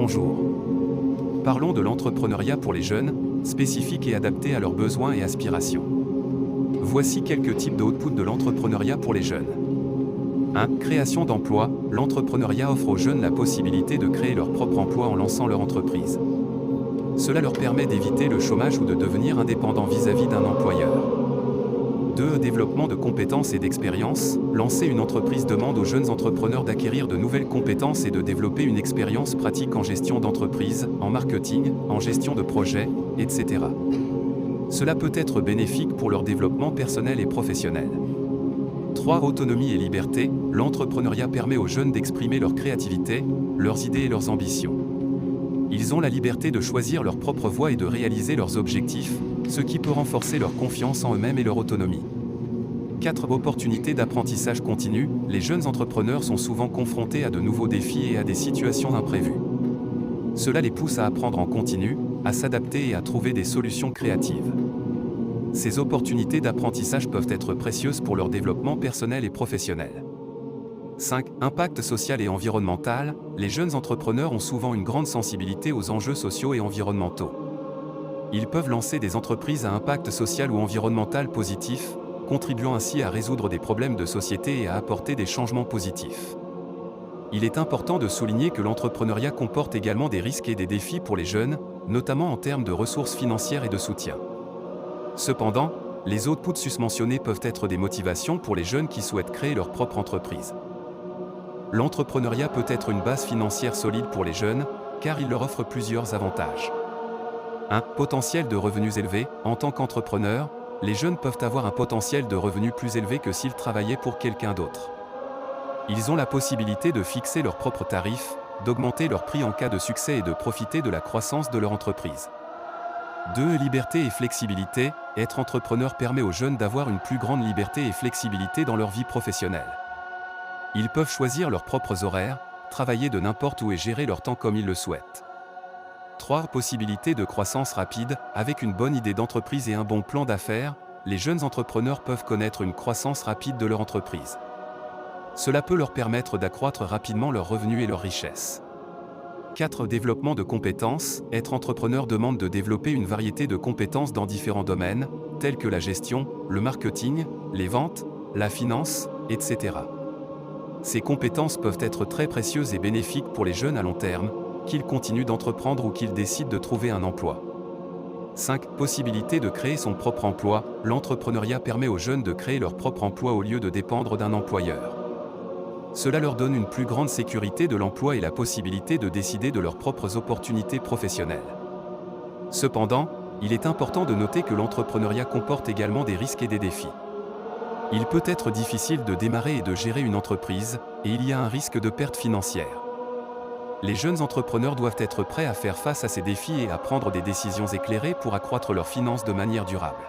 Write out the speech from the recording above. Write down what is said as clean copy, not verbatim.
Bonjour. Parlons de l'entrepreneuriat pour les jeunes, spécifique et adapté à leurs besoins et aspirations. Voici quelques types d'outputs de l'entrepreneuriat pour les jeunes. 1. Création d'emplois. L'entrepreneuriat offre aux jeunes la possibilité de créer leur propre emploi en lançant leur entreprise. Cela leur permet d'éviter le chômage ou de devenir indépendant vis-à-vis d'un employeur. 2. Développement de compétences et d'expériences. Lancer une entreprise demande aux jeunes entrepreneurs d'acquérir de nouvelles compétences et de développer une expérience pratique en gestion d'entreprise, en marketing, en gestion de projet, etc. Cela peut être bénéfique pour leur développement personnel et professionnel. 3. Autonomie et liberté. L'entrepreneuriat permet aux jeunes d'exprimer leur créativité, leurs idées et leurs ambitions. Ils ont la liberté de choisir leur propre voie et de réaliser leurs objectifs, ce qui peut renforcer leur confiance en eux-mêmes et leur autonomie. 4. Opportunités d'apprentissage continu. Les jeunes entrepreneurs sont souvent confrontés à de nouveaux défis et à des situations imprévues. Cela les pousse à apprendre en continu, à s'adapter et à trouver des solutions créatives. Ces opportunités d'apprentissage peuvent être précieuses pour leur développement personnel et professionnel. 5. Impact social et environnemental. Les jeunes entrepreneurs ont souvent une grande sensibilité aux enjeux sociaux et environnementaux. Ils peuvent lancer des entreprises à impact social ou environnemental positif, contribuant ainsi à résoudre des problèmes de société et à apporter des changements positifs. Il est important de souligner que l'entrepreneuriat comporte également des risques et des défis pour les jeunes, notamment en termes de ressources financières et de soutien. Cependant, les outputs susmentionnés peuvent être des motivations pour les jeunes qui souhaitent créer leur propre entreprise. L'entrepreneuriat peut être une base financière solide pour les jeunes, car il leur offre plusieurs avantages. 1. Potentiel de revenus élevé. En tant qu'entrepreneur, les jeunes peuvent avoir un potentiel de revenus plus élevé que s'ils travaillaient pour quelqu'un d'autre. Ils ont la possibilité de fixer leurs propres tarifs, d'augmenter leur prix en cas de succès et de profiter de la croissance de leur entreprise. 2. Liberté et flexibilité. Être entrepreneur permet aux jeunes d'avoir une plus grande liberté et flexibilité dans leur vie professionnelle. Ils peuvent choisir leurs propres horaires, travailler de n'importe où et gérer leur temps comme ils le souhaitent. 3. Possibilité de croissance rapide. Avec une bonne idée d'entreprise et un bon plan d'affaires, les jeunes entrepreneurs peuvent connaître une croissance rapide de leur entreprise. Cela peut leur permettre d'accroître rapidement leurs revenus et leurs richesses. 4. Développement de compétences. Être entrepreneur demande de développer une variété de compétences dans différents domaines, tels que la gestion, le marketing, les ventes, la finance, etc. Ces compétences peuvent être très précieuses et bénéfiques pour les jeunes à long terme, qu'ils continuent d'entreprendre ou qu'ils décident de trouver un emploi. 5. Possibilité de créer son propre emploi. L'entrepreneuriat permet aux jeunes de créer leur propre emploi au lieu de dépendre d'un employeur. Cela leur donne une plus grande sécurité de l'emploi et la possibilité de décider de leurs propres opportunités professionnelles. Cependant, il est important de noter que l'entrepreneuriat comporte également des risques et des défis. Il peut être difficile de démarrer et de gérer une entreprise, et il y a un risque de perte financière. Les jeunes entrepreneurs doivent être prêts à faire face à ces défis et à prendre des décisions éclairées pour accroître leurs finances de manière durable.